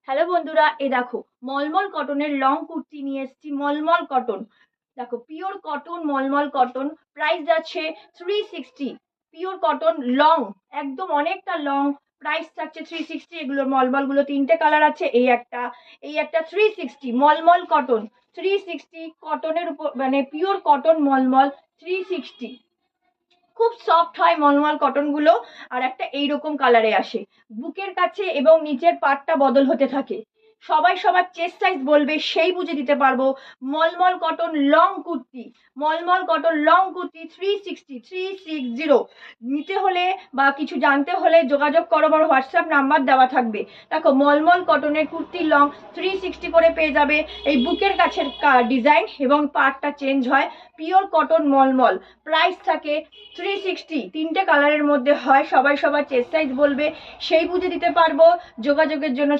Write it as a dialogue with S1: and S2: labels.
S1: Hello বন্ধুরা, এ দেখো মলমল কটনের লং কুর্তি নিয়ে এসেছি। মলমল কটন, দেখো পিওর কটন, মলমল কটন। প্রাইস যাচ্ছে 360। পিওর কটন লং, একদম অনেকটা লং। প্রাইস থাকছে 360। এগুলোর মলমলগুলো তিনটে কালার আছে। এই একটা 360 মলমল কটন। 360 কটনের উপর, মানে পিওর কটন মলমল 360। খুব সফট হয় মলমল কটন গুলো। আর একটা এইরকম কালারে আসে, বুকের কাছে এবং নিচের পাটটা বদল হতে থাকে। সবাই সবার চেস্ট সাইজ বলবে, সেই বুঝে দিতে পারবো। Mulmul cotton long kurti, mulmul cotton long kurti 360। নিতে হলে বা কিছু জানতে হলে যোগাযোগ করো, আমার হোয়াটসঅ্যাপ নাম্বার দেওয়া থাকবে। দেখো মলমল কটনের কুর্তি লং 360 করে পেয়ে যাবে। এই বুকের কাছের ডিজাইন এবং পাটটা চেঞ্জ হয়। পিওর কটন মলমল, প্রাইস থাকে 360। তিনটে কালারের মধ্যে হয়। সবাই সবার চেস্ট সাইজ বলবে, সেই বুঝে দিতে পারবো। যোগাযোগের জন্য